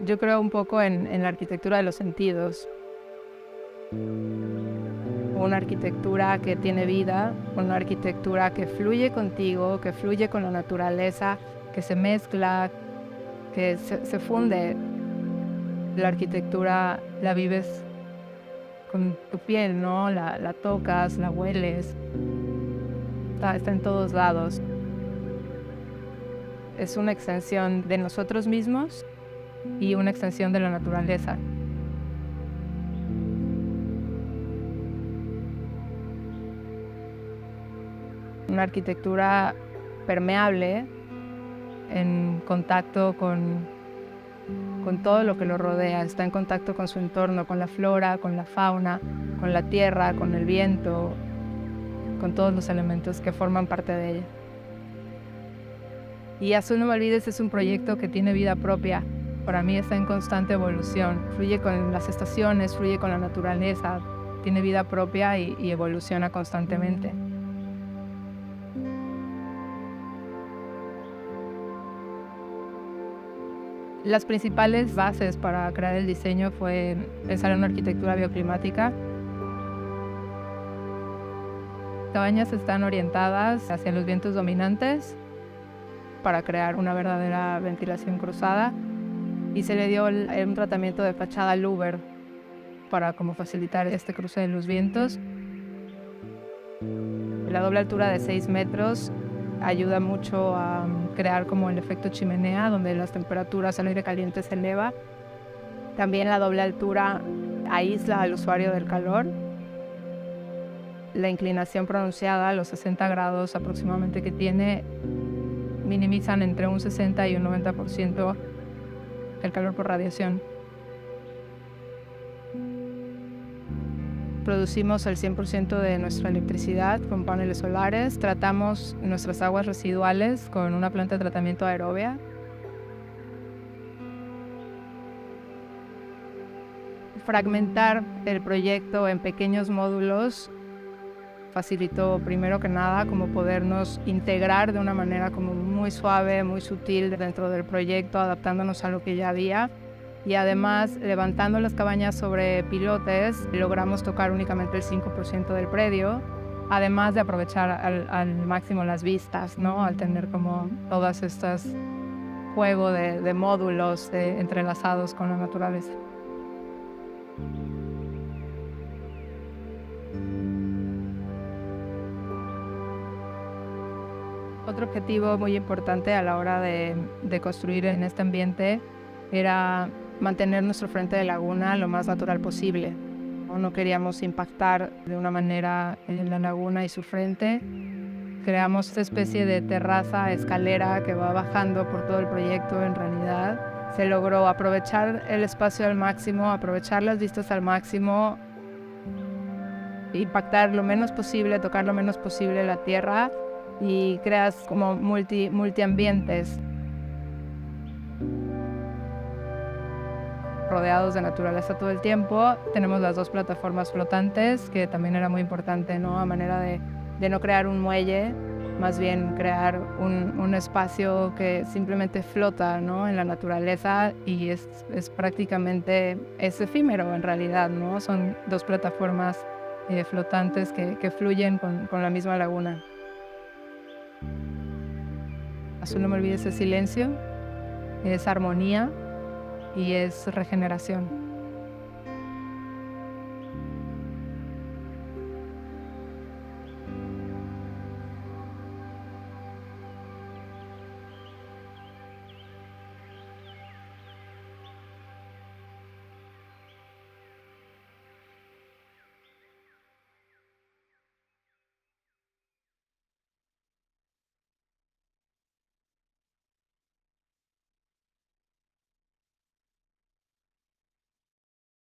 Yo creo un poco en la arquitectura de los sentidos. Una arquitectura que tiene vida, una arquitectura que fluye contigo, que fluye con la naturaleza, que se mezcla, que se funde. La arquitectura la vives con tu piel, ¿no? La tocas, la hueles, está en todos lados. Es una extensión de nosotros mismos y una extensión de la naturaleza. Una arquitectura permeable, en contacto con todo lo que lo rodea, está en contacto con su entorno, con la flora, con la fauna, con la tierra, con el viento, con todos los elementos que forman parte de ella. Y Azul No Me Olvides es un proyecto que tiene vida propia. Para mí está en constante evolución, fluye con las estaciones, fluye con la naturaleza, tiene vida propia y evoluciona constantemente. Las principales bases para crear el diseño fue pensar en una arquitectura bioclimática. Las cabañas están orientadas hacia los vientos dominantes para crear una verdadera ventilación cruzada y se le dio un tratamiento de fachada louver para como facilitar este cruce de los vientos. La doble altura de 6 metros ayuda mucho a crear como el efecto chimenea, donde las temperaturas, el aire caliente se eleva. También la doble altura aísla al usuario del calor. La inclinación pronunciada, los 60 grados aproximadamente que tiene, minimizan entre un 60 y un 90% el calor por radiación. Producimos el 100% de nuestra electricidad con paneles solares. Tratamos nuestras aguas residuales con una planta de tratamiento aerobia. Fragmentar el proyecto en pequeños módulos facilitó primero que nada como podernos integrar de una manera como muy suave, muy sutil dentro del proyecto, adaptándonos a lo que ya había. Y además, levantando las cabañas sobre pilotes, logramos tocar únicamente el 5% del predio, además de aprovechar al máximo las vistas, ¿no? Al tener como todas estas juego de módulos entrelazados con la naturaleza. Otro objetivo muy importante a la hora de construir en este ambiente era mantener nuestro frente de laguna lo más natural posible. No queríamos impactar de una manera en la laguna y su frente. Creamos esta especie de terraza, escalera que va bajando por todo el proyecto. En realidad se logró aprovechar el espacio al máximo, aprovechar las vistas al máximo, impactar lo menos posible, tocar lo menos posible la tierra y creas como multiambientes rodeados de naturaleza todo el tiempo. Tenemos las 2 plataformas flotantes, que también era muy importante, ¿no? A manera de no crear un muelle, más bien crear un espacio que simplemente flota, ¿no? En la naturaleza y es prácticamente es efímero en realidad, ¿no? Son 2 plataformas flotantes que fluyen con la misma laguna. Azul No Me Olvides es silencio, es armonía y es regeneración.